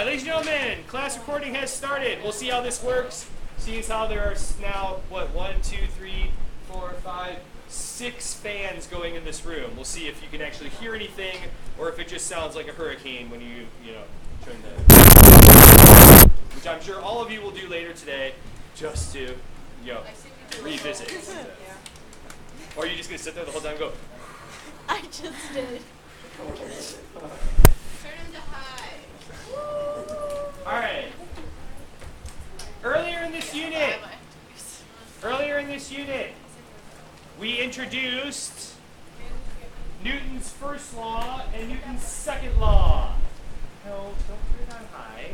ladies and gentlemen, class recording has started. We'll see how this works. See how there are now, what, 1, 2, 3, 4, 5, 6 fans going in this room. We'll see if you can actually hear anything or if it just sounds like a hurricane when you turn the, which I'm sure all of you will do later today just to, revisit. Or are you just going to sit there the whole time and go? I just did. Turn him to high. All right. Earlier in this unit, we introduced Newton's first law and Newton's second law. No, don't put it on high.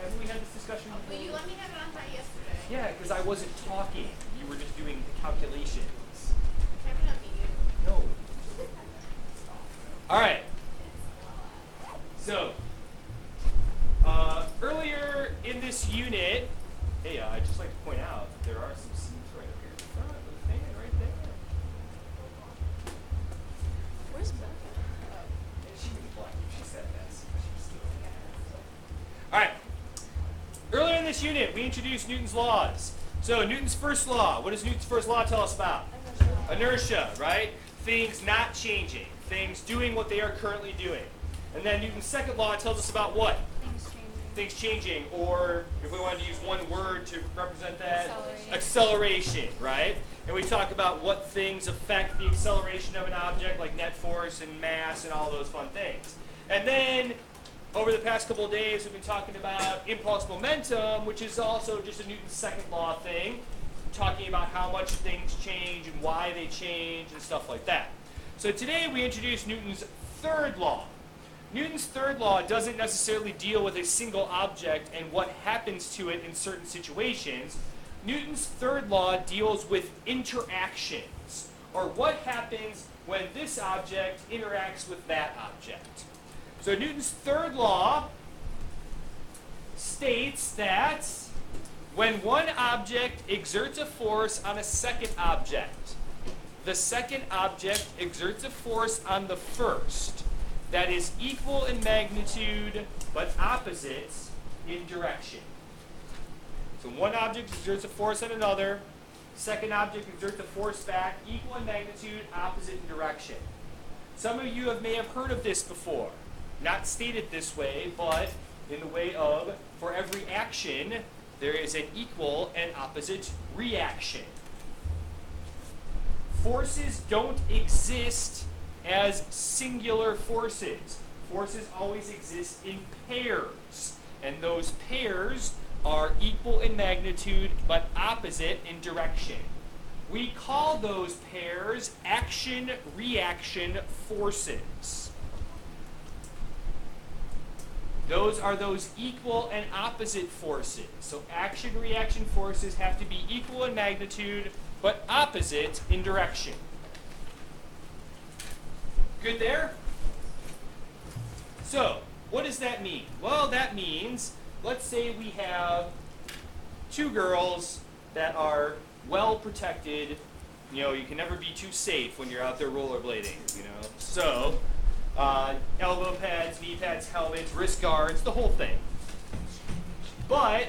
Haven't we had this discussion before? Well, you let me have it on high yesterday. Yeah, because I wasn't talking. You were just doing the calculations. Have it on medium. No. All right. So, earlier in this unit, hey, I'd just like to point out that there are some seats right up here in the front with a fan right there. Where's Becca? She didn't block you. She said yes. All right. Earlier in this unit, we introduced Newton's laws. So, Newton's first law. What does Newton's first law tell us about? Inertia, right? Things not changing. Things doing what they are currently doing. And then Newton's second law tells us about what? Things changing, or if we wanted to use one word to represent that, acceleration, right? And we talk about what things affect the acceleration of an object, like net force and mass and all those fun things. And then, over the past couple of days, we've been talking about impulse momentum, which is also just a Newton's second law thing, talking about how much things change and why they change and stuff like that. So today we introduce Newton's third law. Newton's third law doesn't necessarily deal with a single object and what happens to it in certain situations. Newton's third law deals with interactions, or what happens when this object interacts with that object. So Newton's third law states that when one object exerts a force on a second object, the second object exerts a force on the first that is equal in magnitude but opposite in direction. So one object exerts a force on another, second object exerts a force back, equal in magnitude, opposite in direction. Some of you may have heard of this before. Not stated this way, but in the way of, for every action, there is an equal and opposite reaction. Forces don't exist as singular forces. Forces always exist in pairs, and those pairs are equal in magnitude but opposite in direction. We call those pairs action-reaction forces. Those are those equal and opposite forces. So action-reaction forces have to be equal in magnitude but opposite in direction. Good there? So, what does that mean? Well, that means, let's say we have two girls that are well protected. You can never be too safe when you're out there rollerblading, So, elbow pads, knee pads, helmets, wrist guards, the whole thing. But,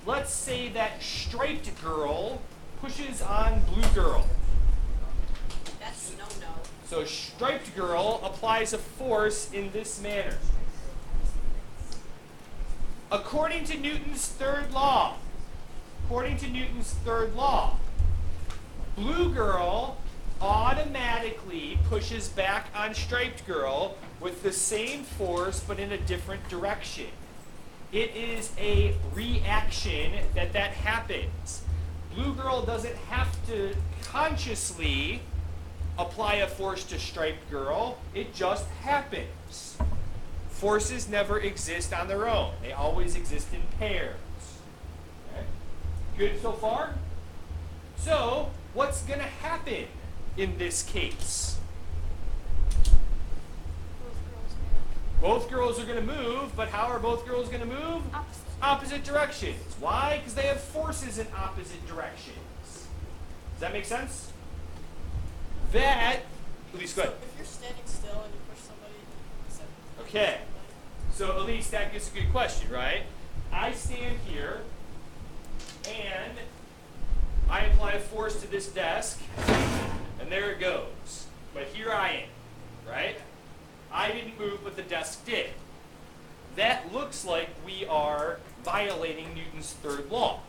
let's say that striped girl pushes on blue girl. That's a no-no. So striped girl applies a force in this manner. According to Newton's third law, blue girl automatically pushes back on striped girl with the same force but in a different direction. It is a reaction that happens. Blue girl doesn't have to consciously apply a force to striped girl. It just happens. Forces never exist on their own. They always exist in pairs. Okay? Good so far? So, what's going to happen in this case? Both girls are going to move, but how are both girls going to move? Opposite directions. Why? Because they have forces in opposite directions. Does that make sense? That, please go ahead. If you're standing still and you push somebody, Okay. So at least that gets a good question, right? I stand here, and I apply a force to this desk, and there it goes. But here I am, right? I didn't move, but the desk did. That looks like we are violating Newton's third law.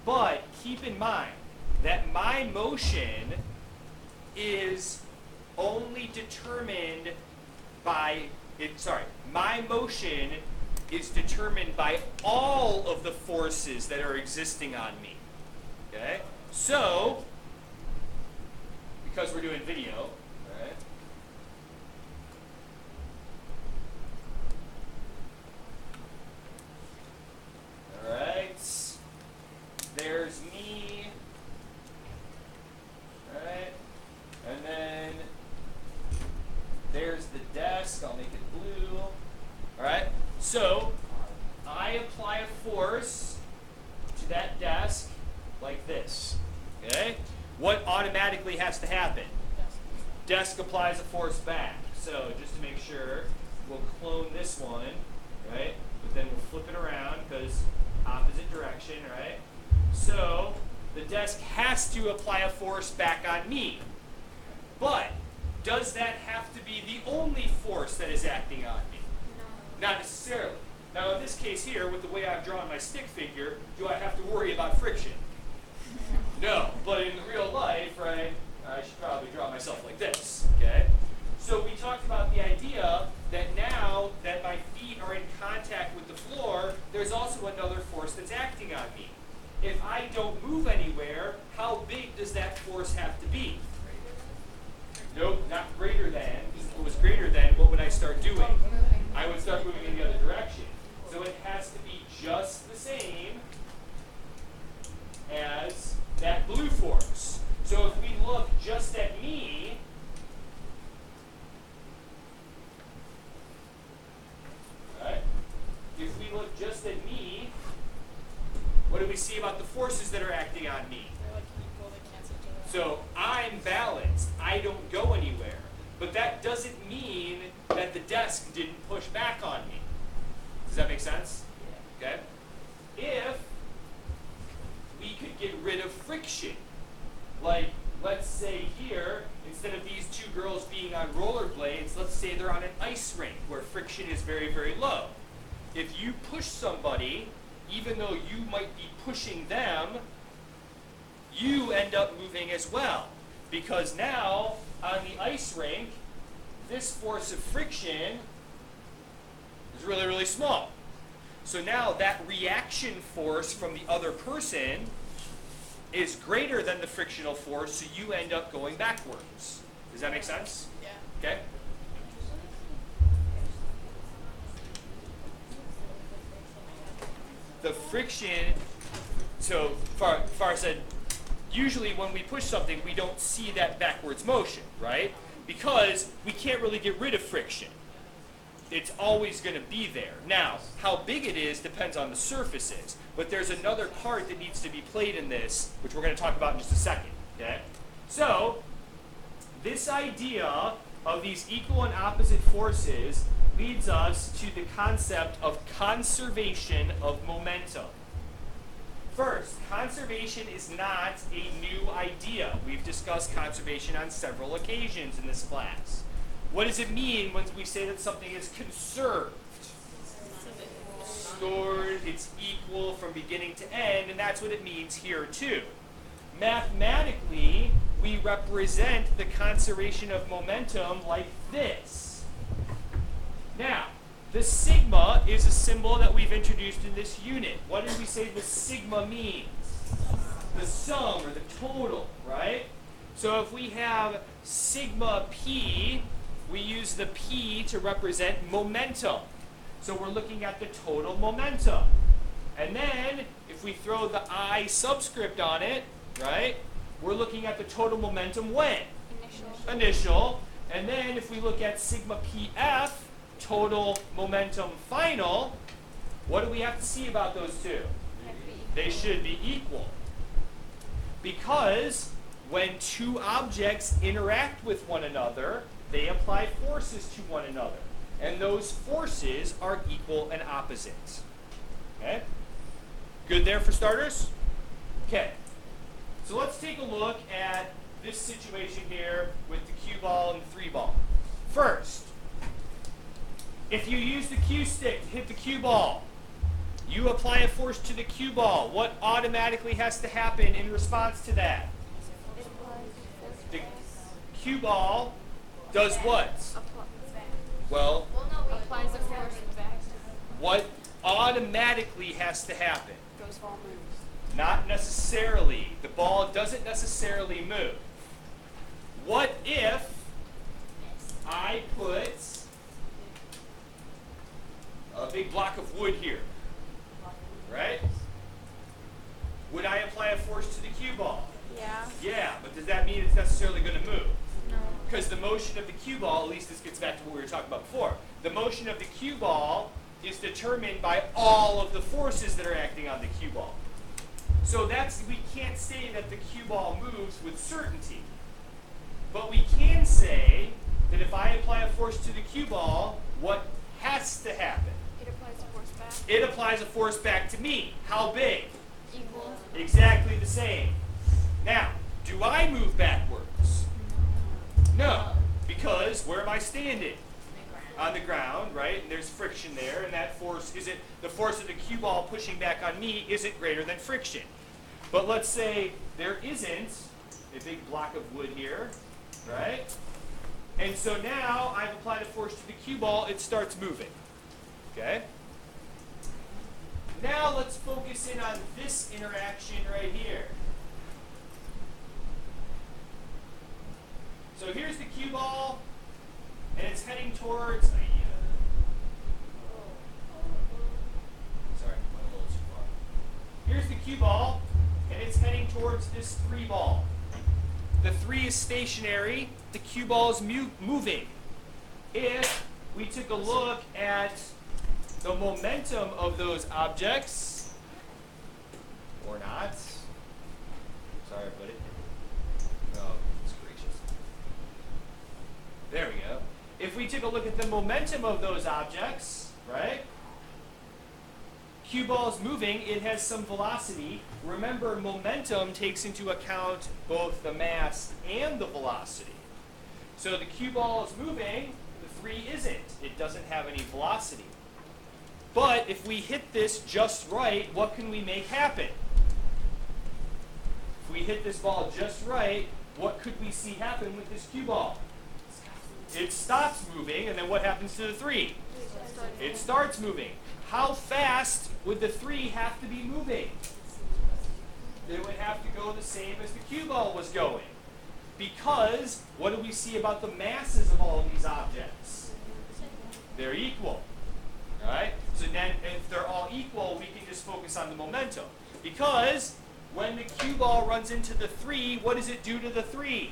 But keep in mind that my motion is only determined by, my motion is determined by all of the forces that are existing on me. Okay? So, because we're doing video, right? All right. There's me. All right. And then there's the desk. I'll make it blue. All right. So I apply a force to that desk like this. Okay? What automatically has to happen? Desk applies a force back. So just to make sure, we'll clone this one, right? But then we'll flip it around because opposite direction, right? So the desk has to apply a force back on me. But does that have to be the only force that is acting on me? No. Not necessarily. Now in this case here, with the way I've drawn my stick figure, do I have to worry about friction? No, but in real life, right, I should probably draw myself like this, okay? So we talked about the idea that now that my feet are in contact with the floor, there's also another force that's acting on me. If I don't move anywhere, how big does that force have to be? Nope, not greater than. Because if it was greater than, what would I start doing? I would start moving in the other direction. So it has to be just the same as that blue force. So if we look just at me, right? If we look just at me, what do we see about the forces that are acting on me? They're like equal, they cancel each other So out. I'm balanced. I don't go anywhere. But that doesn't mean that the desk didn't push back on me. Does that make sense? Yeah. Okay? If we could get rid of friction, like let's say here, instead of these two girls being on rollerblades, let's say they're on an ice rink where friction is very, very low. If you push somebody, even though you might be pushing them, you end up moving as well. Because now, on the ice rink, this force of friction is really, really small. So now that reaction force from the other person is greater than the frictional force, so you end up going backwards. Does that make sense? Yeah. Okay? The friction, so Far said, usually when we push something, we don't see that backwards motion, right? Because we can't really get rid of friction. It's always going to be there. Now, how big it is depends on the surfaces. But there's another part that needs to be played in this, which we're going to talk about in just a second. Okay? So, this idea of these equal and opposite forces leads us to the concept of conservation of momentum. First, conservation is not a new idea. We've discussed conservation on several occasions in this class. What does it mean when we say that something is conserved? Stored, it's equal from beginning to end, and that's what it means here too. Mathematically, we represent the conservation of momentum like this. Now, the sigma is a symbol that we've introduced in this unit. What did we say the sigma means? The sum or the total, right? So if we have sigma p, we use the p to represent momentum. So we're looking at the total momentum. And then if we throw the I subscript on it, right, we're looking at the total momentum when? Initial. And then if we look at sigma pf, total momentum final, what do we have to see about those two? They should be equal. Because when two objects interact with one another, they apply forces to one another. and those forces are equal and opposite. Okay? Good there for starters? Okay. So let's take a look at this situation here with the cue ball and the 3 ball. First, if you use the cue stick to hit the cue ball, you apply a force to the cue ball. What automatically has to happen in response to that? The cue ball does what? Well, Applies a force back. what automatically has to happen? Goes ball moves. Not necessarily. The ball doesn't necessarily move. What if I put a big block of wood here? Right? Would I apply a force to the cue ball? Yeah. Yeah, but does that mean it's necessarily going to move? No. Because the motion of the cue ball, at least this gets back to what we were talking about before, the motion of the cue ball is determined by all of the forces that are acting on the cue ball. So we can't say that the cue ball moves with certainty. But we can say that if I apply a force to the cue ball, what has to happen? It applies a force back. It applies a force back to me. How big? Equal. Exactly the same. Now, do I move backwards? No, because where am I standing? On the ground, right? And there's friction there, and that force the force of the cue ball pushing back on me isn't greater than friction. But let's say there isn't a big block of wood here, right? And so now I've applied a force to the cue ball, it starts moving. Okay? Now let's focus in on this interaction right here. So here's the cue ball, and it's heading towards. Sorry, went a little too far. Here's the cue ball, and it's heading towards this 3 ball. The 3 is stationary, the cue ball is moving. If we took a look at the momentum of those objects, or not. Sorry, buddy. Oh, it's gracious. There we go. If we take a look at the momentum of those objects, right? Cue ball is moving, it has some velocity. Remember, momentum takes into account both the mass and the velocity. So the cue ball is moving, the 3 isn't. It doesn't have any velocity. But if we hit this just right, what can we make happen? If we hit this ball just right, what could we see happen with this cue ball? It stops moving, and then what happens to the 3? It starts moving. How fast would the 3 have to be moving? It would have to go the same as the cue ball was going. Because what do we see about the masses of all of these objects? They're equal. All right? So then if they're all equal, we can just focus on the momentum. Because when the cue ball runs into the 3, what does it do to the 3?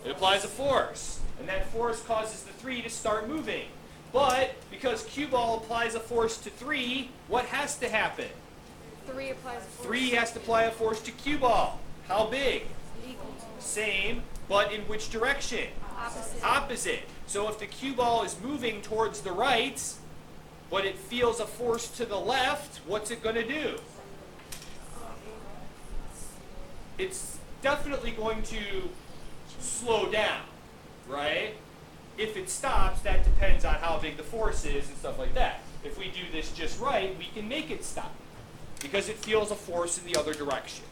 It applies a force. And that force causes the 3 to start moving. But because cue ball applies a force to 3, what has to happen? 3 applies a force. 3 has to apply a force to cue ball. How big? Equal. Same, but in which direction? Opposite. Opposite. So if the cue ball is moving towards the right, but it feels a force to the left, what's it going to do? It's definitely going to slow down, right? If it stops, that depends on how big the force is and stuff like that. If we do this just right, we can make it stop because it feels a force in the other direction.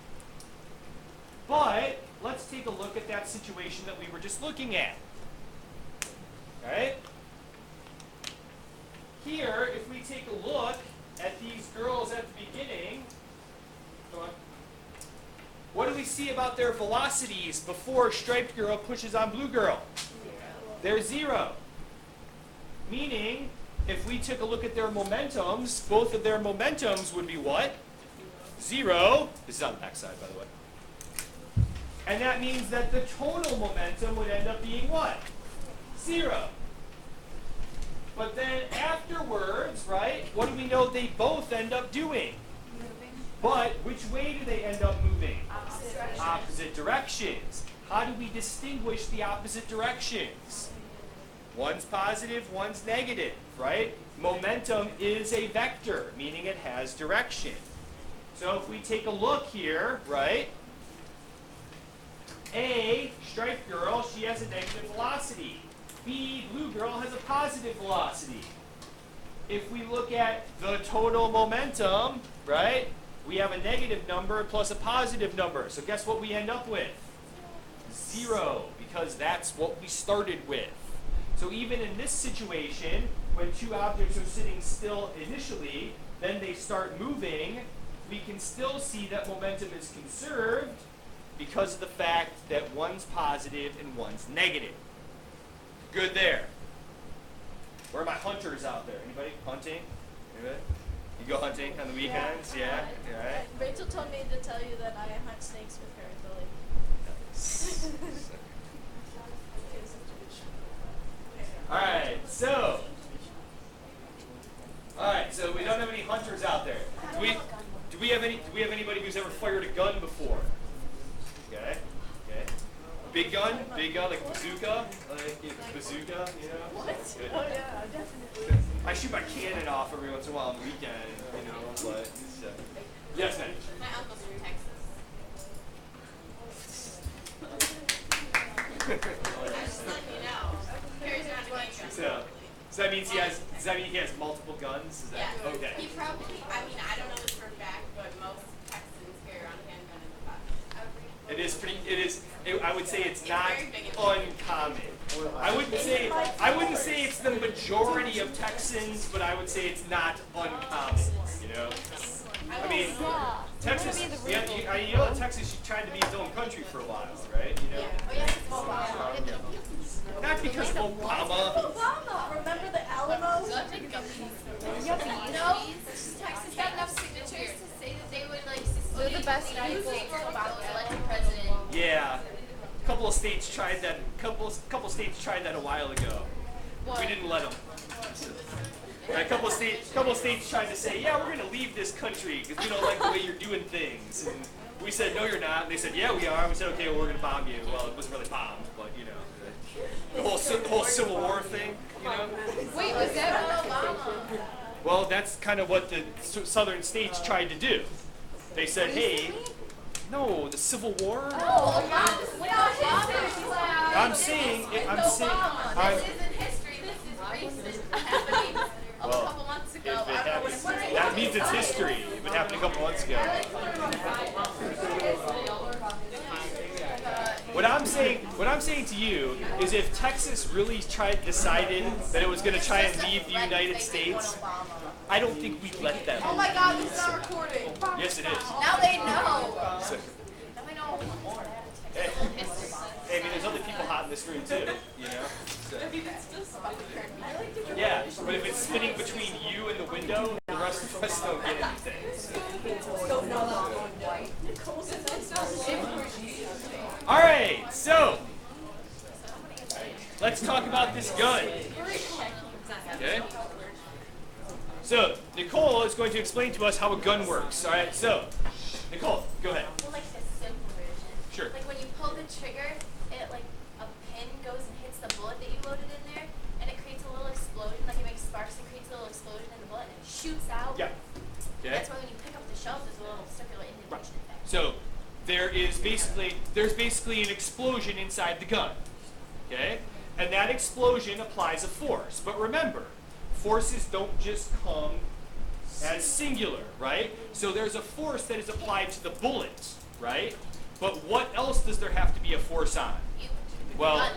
But let's take a look at that situation that we were just looking at. Right? Here, if we take a look at these girls at the beginning, come on. What do we see about their velocities before striped girl pushes on blue girl? They're 0. Meaning, if we took a look at their momentums, both of their momentums would be what? 0. This is on the back side, by the way. And that means that the total momentum would end up being what? 0. But then afterwards, right, what do we know they both end up doing? Moving. But which way do they end up moving? Opposite direction. Opposite directions. How do we distinguish the opposite directions? One's positive, one's negative, right? Momentum is a vector, meaning it has direction. So if we take a look here, right? A, striped girl, she has a negative velocity. B, blue girl, has a positive velocity. If we look at the total momentum, right? We have a negative number plus a positive number. So guess what we end up with? 0, because that's what we started with. So even in this situation, when two objects are sitting still initially, then they start moving, we can still see that momentum is conserved because of the fact that one's positive and one's negative. Good there. Where are my hunters out there? Anybody hunting? Anybody? You go hunting on the weekends? Yeah? All right. Rachel told me to tell you that I hunt snakes with her and Billy. Alright, so we don't have any hunters out there. Do we have anybody who's ever fired a gun before? Okay. Big gun, like bazooka, you know? What? Good. Oh yeah, definitely. I shoot my cannon off every once in a while on the weekend, you know, but yes, man. My uncle's from Texas. I'm just letting you know. Carries around a handgun. So that means does that mean he has multiple guns? Is that Yeah. okay? He probably, I mean, I don't know this for a fact, but most Texans carry around a handgun in the pocket. I would say it's It's not very big and uncommon. I wouldn't say it's the majority of Texans, but I would say it's not uncommon, you know? I mean, Texas, you know, Texas tried to be its own country for a while, right? You know? Oh yeah, it's Obama. Not because of Obama. Obama! Remember the Alamo? No, Texas got enough signatures to say that they would like. They're the best United people. States Obama was elected president. Yeah, a couple of states tried that. Couple states tried that a while ago. We didn't let them. A couple of states tried to say, yeah, we're going to leave this country because we don't like the way you're doing things. And we said, no, you're not. And they said, yeah, we are. We said, okay, well, we're going to bomb you. Well, it wasn't really bombed, but you know, the whole Civil War thing. You know. Wait, was that Obama? Well, that's kind of what the southern states tried to do. They said, hey, no, the Civil War. I'm saying. This isn't history. This is recent. Happening a couple months ago. If it happens, that means it's history. If it happened a couple months ago. What I'm saying to you is, if Texas really decided that it was going to try and leave the United States, I don't think we'd let them. Oh my God, this is not recording. Yes, it is. Now they know. So, Now we know. hey, I mean, there's other people hot in this room too, you know. So. Yeah, but if it's spinning between you and the window, the rest of us don't get anything. All right, so let's talk about this gun. Okay. So Nicole is going to explain to us how a gun works. All right. So Nicole, go ahead. Well, like the simple version. Sure. Like when you pull the trigger, it like a pin goes and hits the bullet that you loaded in there, and it creates a little explosion. Like it makes sparks and creates a little explosion in the bullet, and it shoots out. Yeah. Okay. That's why when you pick up the shells, there's a little circular indentation effect. So there's basically an explosion inside the gun. Okay. And that explosion applies a force. But remember, forces don't just come as singular, right? So there's a force that is applied to the bullet, right? But what else does there have to be a force on? Well,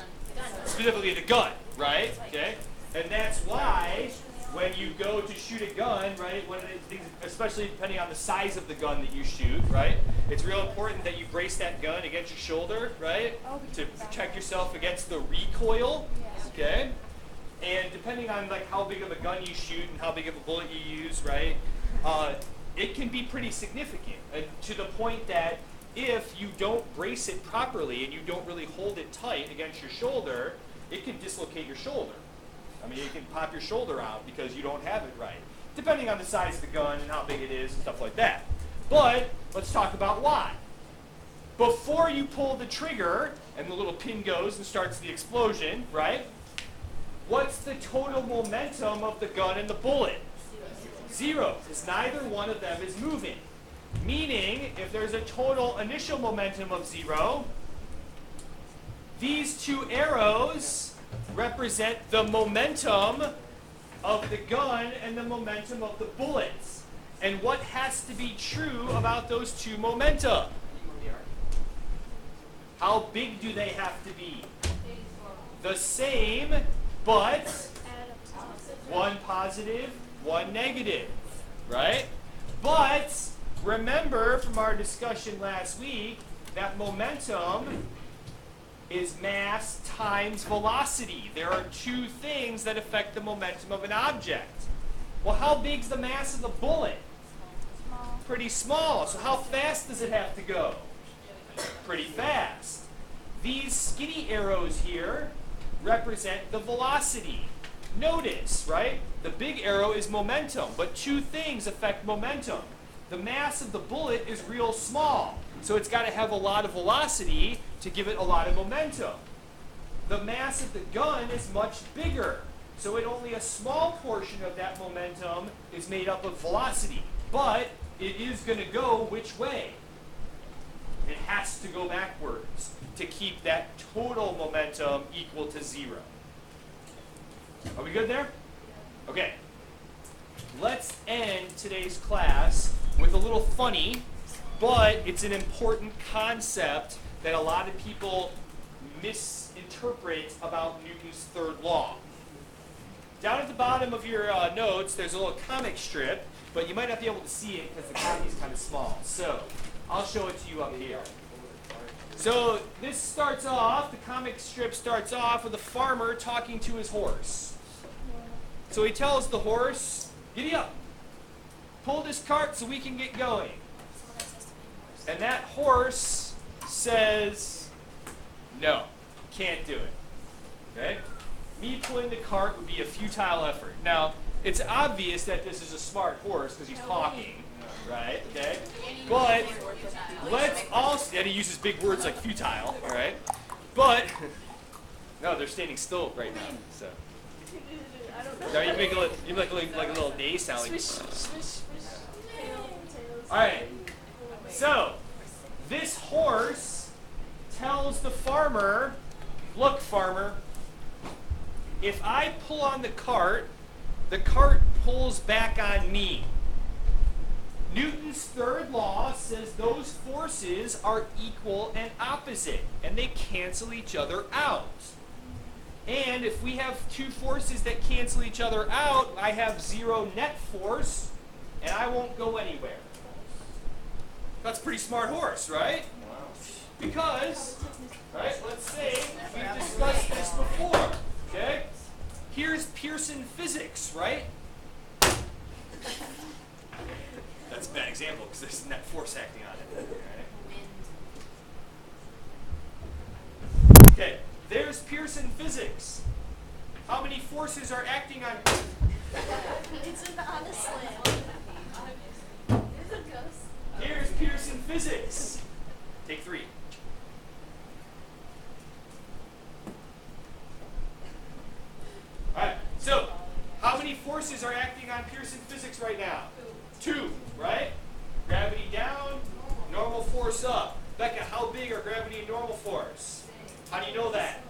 specifically the gun, right? Okay? And that's why when you go to shoot a gun, right, one of the things, especially depending on the size of the gun that you shoot, right, it's real important that you brace that gun against your shoulder, right, to protect yourself against the recoil, okay? And depending on like how big of a gun you shoot and how big of a bullet you use, right, it can be pretty significant to the point that if you don't brace it properly and you don't really hold it tight against your shoulder, it can dislocate your shoulder. I mean, it can pop your shoulder out because you don't have it right, depending on the size of the gun and how big it is and stuff like that. But let's talk about why. Before you pull the trigger and the little pin goes and starts the explosion, right? What's the total momentum of the gun and the bullet? 0, because neither one of them is moving. Meaning, if there's a total initial momentum of 0, these two arrows represent the momentum of the gun and the momentum of the bullets. And what has to be true about those two momenta? How big do they have to be? The same, but one positive, one negative, right? But remember from our discussion last week that momentum is mass times velocity. There are two things that affect the momentum of an object. Well, how big's the mass of the bullet? Pretty small. So how fast does it have to go? Pretty fast. These skinny arrows here represent the velocity. Notice, right? The big arrow is momentum, but two things affect momentum. The mass of the bullet is real small, so it's got to have a lot of velocity to give it a lot of momentum. The mass of the gun is much bigger, so only a small portion of that momentum is made up of velocity. But it is going to go which way? It has to go backwards to keep that total momentum equal to 0. Are we good there? Okay. Let's end today's class with a little funny, but it's an important concept that a lot of people misinterpret about Newton's third law. Down at the bottom of your notes, there's a little comic strip, but you might not be able to see it because the copy is kind of small. So I'll show it to you up here. So this starts off, the comic strip starts off with a farmer talking to his horse. So he tells the horse, "Giddy up, pull this cart so we can get going." And that horse says, "No, can't do it." Okay? Me pulling the cart would be a futile effort. Now, it's obvious that this is a smart horse because he's talking, right? Okay? But let's also, and he uses big words like futile, all right? But, no, they're standing still right now, so. No, you make like a little day sound. Like, all right. So, this horse tells the farmer, "Look, farmer, if I pull on the cart pulls back on me. Newton's third law says those forces are equal and opposite, and they cancel each other out. And if we have two forces that cancel each other out, I have 0 net force, and I won't go anywhere." That's a pretty smart horse, right? Because, right, let's say we've discussed this before, okay? Here's Pearson physics, right? That's a bad example because there's net force acting on it. Right? Okay, there's Pearson physics. How many forces are acting on? It's an honest slam. Here's Pearson physics. Take 3. All right. So, how many forces are acting on Pearson physics right now? 2, right? Gravity down, normal force up. Becca, how big are gravity and normal force? How do you know that?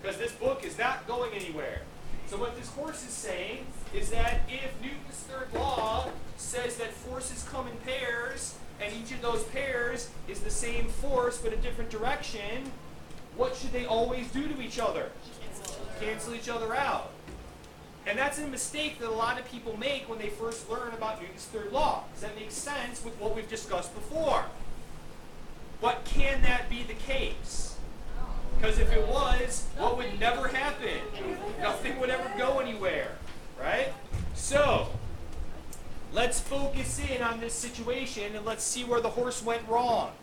Because this book is not going anywhere. So what this horse is saying is that if Newton's third law says that forces come in pairs, and each of those pairs is the same force but a different direction, what should they always do to each other? Cancel each other out. And that's a mistake that a lot of people make when they first learn about Newton's third law. Does that make sense with what we've discussed before? But can that be the case? Because if it was, what would never happen? Nothing would ever go anywhere, right? So, let's focus in on this situation and let's see where the horse went wrong.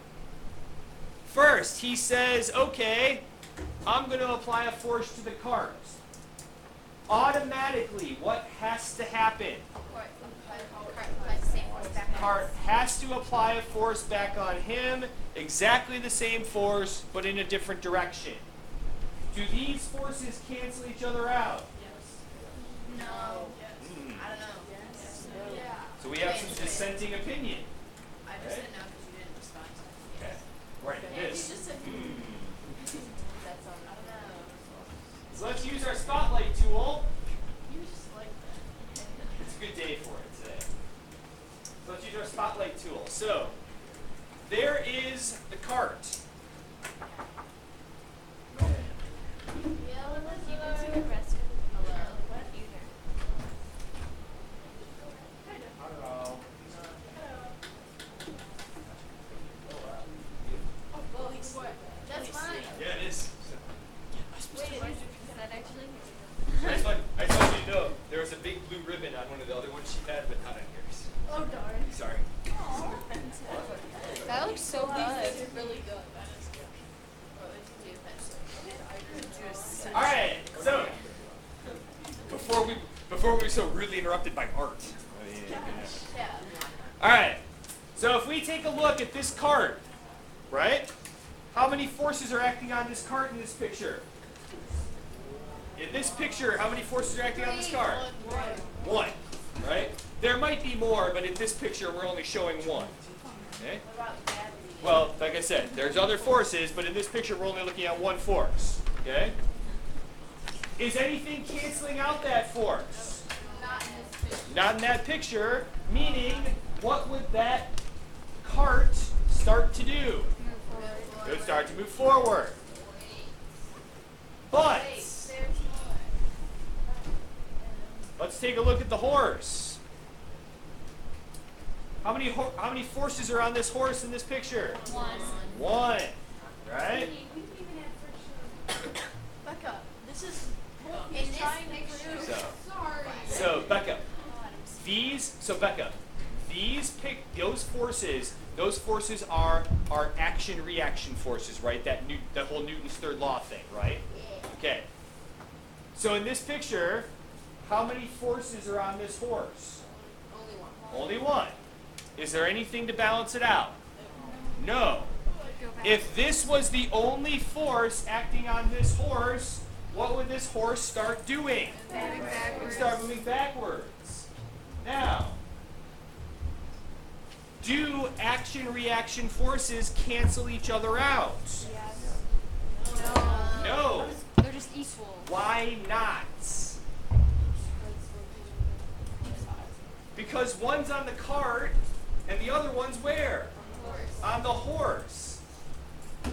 First, he says, okay, I'm going to apply a force to the cart. Automatically, what has to happen? Cart has to apply a force back on him, exactly the same force, but in a different direction. Do these forces cancel each other out? No. Hmm. I don't know. Yeah. So we have some dissenting opinion. I just didn't know because you didn't respond to me. Okay. Right. This. just said That's all. I don't know. So let's use our spotlight tool. you just like that. It's a good day for it today. So let's use our spotlight tool. So there is the cart. Hello. That's mine. Yeah, it is. Wait, is that actually? I just want you to know there was a big blue ribbon on one of the other ones she had, but not on yours. Oh darn. Sorry. That looks so good. It's really good. That is good. All right. So before we were so rudely interrupted by art. Yeah. All right. So if we take a look at this cart, right? How many forces are acting on this cart in this picture? In this picture, how many forces are acting on this cart? One, right? There might be more, but in this picture, we're only showing one. Okay? Well, like I said, there's other forces, but in this picture, we're only looking at one force. Okay? Is anything canceling out that force? Not in this picture. Not in that picture, meaning what would that cart start to do? It would start to move forward. But let's take a look at the horse. How many forces are on this horse in this picture? One, right? Becca, this is In this trying to picture. prove. So Becca, those forces are action-reaction forces, right? That whole Newton's third law thing, right? Okay. So in this picture, how many forces are on this horse? Only one. Is there anything to balance it out? No. If this was the only force acting on this horse, what would this horse start doing? It would start moving backwards. Now, do action-reaction forces cancel each other out? No. They're just equal. Why not? Because one's on the cart and the other one's where? On the horse.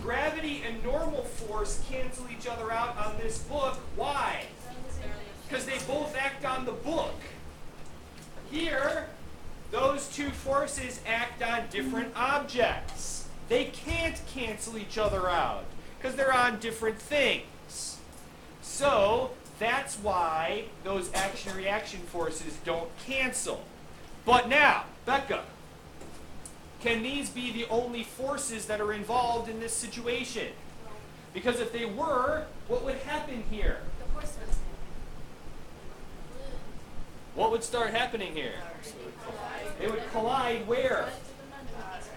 Gravity and normal force cancel each other out on this book. Why? Because they both act on the book. Here, those two forces act on different objects. They can't cancel each other out because they're on different things. So that's why those action-reaction forces don't cancel. But now, Becca, can these be the only forces that are involved in this situation? Because if they were, what would happen here? The horse was What would start happening here? They would collide where?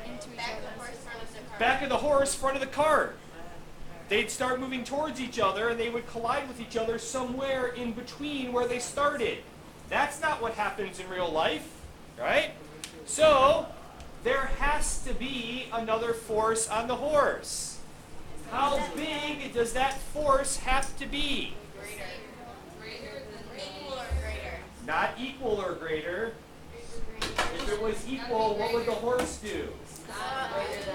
into each other. Back of the horse, front of the cart. They'd start moving towards each other and they would collide with each other somewhere in between where they started. That's not what happens in real life, right? So, there has to be another force on the horse. How big does that force have to be? Equal or greater? Not equal or greater. If it was equal, what would the horse do?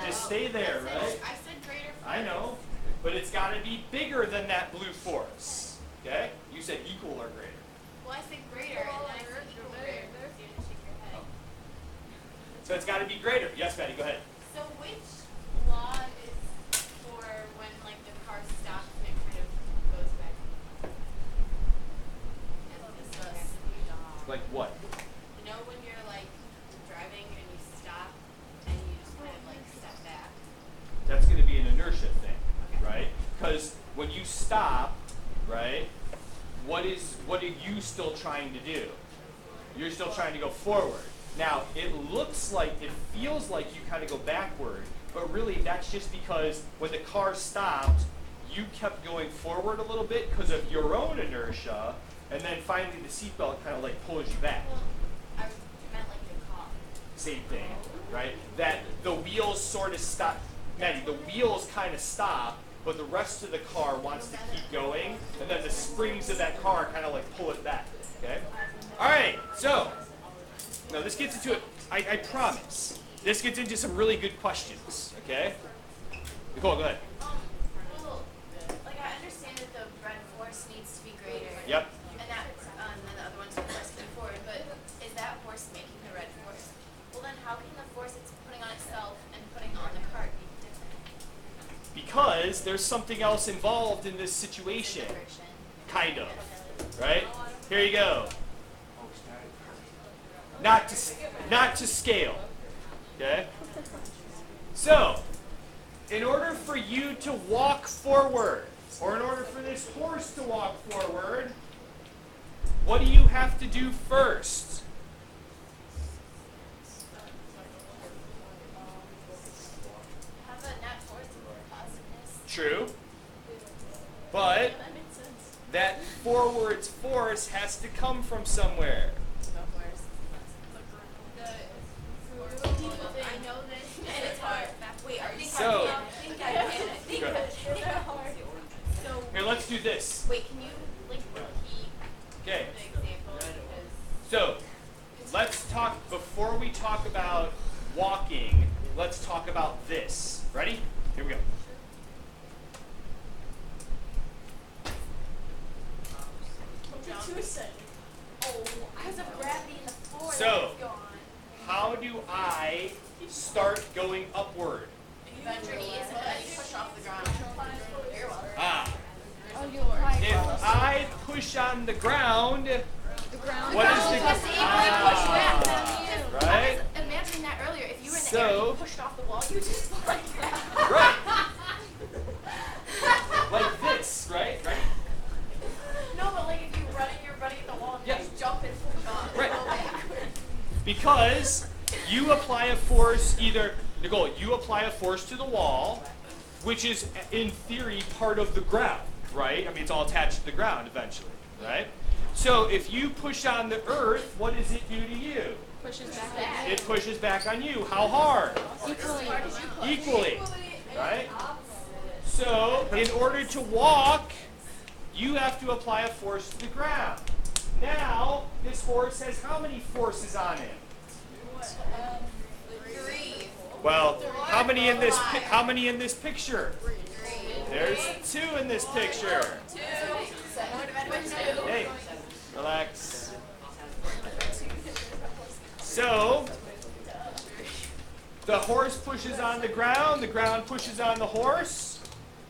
Just stay there, right? I said greater. I know, but it's got to be bigger than that blue force. Okay? You said equal or greater. Well, I said greater, and then I said equal or greater. You didn't shake your head. So it's got to be greater. Yes, Betty, go ahead. So which law is for when like the car stops and it kind of goes back? Like what? You know when you're like driving and you stop and you just kind of like step back? That's going to be an inertia thing, right? Because when you stop, right, what are you still trying to do? You're still trying to go forward. Now, it feels like you kind of go backward, but really that's just because when the car stopped, you kept going forward a little bit because of your own inertia, and then finally the seatbelt kind of like pulls you back. I meant like the car. Same thing, right? That the wheels sort of stop. Maddie, the wheels kind of stop, but the rest of the car wants to keep going, and then the springs of that car kind of like pull it back. Okay? All right, so now this gets into it. I promise. This gets into some really good questions. Okay? Nicole, go ahead. Well, like I understand that the red force needs to be greater. Yep. And that, then the other one's the force moving forward. But is that force making the red force? Well, then how can the force it's putting on itself and putting on the cart be different? Because there's something else involved in this situation. Friction. Kind of. Right? Here you go. Not to scale. Okay? So, in order for you to walk forward, or in order for this horse to walk forward, what do you have to do first? Have a net force and positiveness. True. But that forwards force has to come from somewhere. I know this, and it's hard. Wait, are you So- I think I can. I think Go ahead. So, Here, let's do this. wait, can you like repeat Okay. the example? Because So, let's talk, before we talk about walking, let's talk about this. Ready? Here we go. because of gravity in the floor, So- that's gone. How do I start going upward? You bend your knees and then you push off the ground. Very well. Ah, Oh, you apply if I push on the ground, the ground. what is the Yes, you really push back. right? I was imagining that earlier. If you were in the air and you pushed off the wall, you just fall like that. Right. Like this, right? Right? No, but like if you're running at the wall and Yeah. you just jump and push off. Right. Go backwards. Because you apply a force either, Nicole, you apply a force to the wall, which is in theory part of the ground, right? I mean, it's all attached to the ground eventually, right? So if you push on the earth, what does it do to you? Pushes back at It pushes back on you. How hard? equally. Equally, right? So in order to walk, you have to apply a force to the ground. Now, this horse has how many forces on him? 3. Well, how many in this picture? There's 2 in this picture. 2. More divided by 2. Hey, relax. So, the horse pushes on the ground pushes on the horse,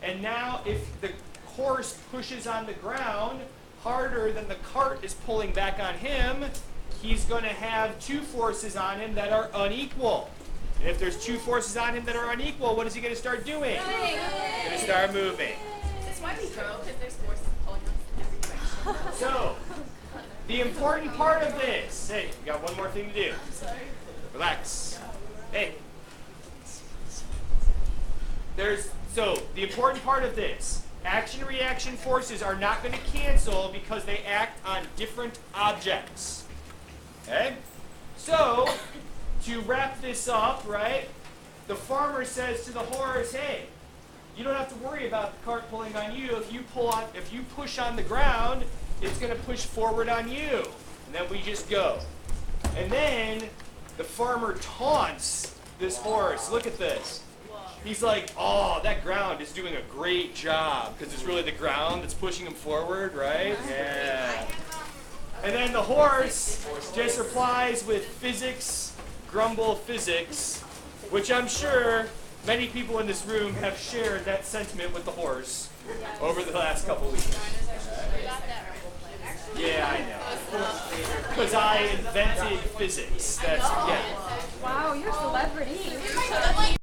and now if the horse pushes on the ground harder than the cart is pulling back on him, he's going to have 2 forces on him that are unequal. And if there's 2 forces on him that are unequal, what is he going to start doing? He's going to start moving. That's why we throw, because there's forces pulling us in every direction. So, the important part of this, hey, we got one more thing to do. Relax. Hey. So, the important part of this, action and reaction forces are not going to cancel because they act on different objects. Okay? So, to wrap this up, right, the farmer says to the horse, hey, you don't have to worry about the cart pulling on you. If you push on the ground, it's going to push forward on you. And then we just go. And then the farmer taunts this horse. Look at this. He's like, oh, that ground is doing a great job because it's really the ground that's pushing him forward, right? Yeah. And then the horse just replies with physics, grumble physics, which I'm sure many people in this room have shared that sentiment with the horse over the last couple weeks. Yeah, I know. Because I invented physics. That's, yeah. Wow, you're a celebrity.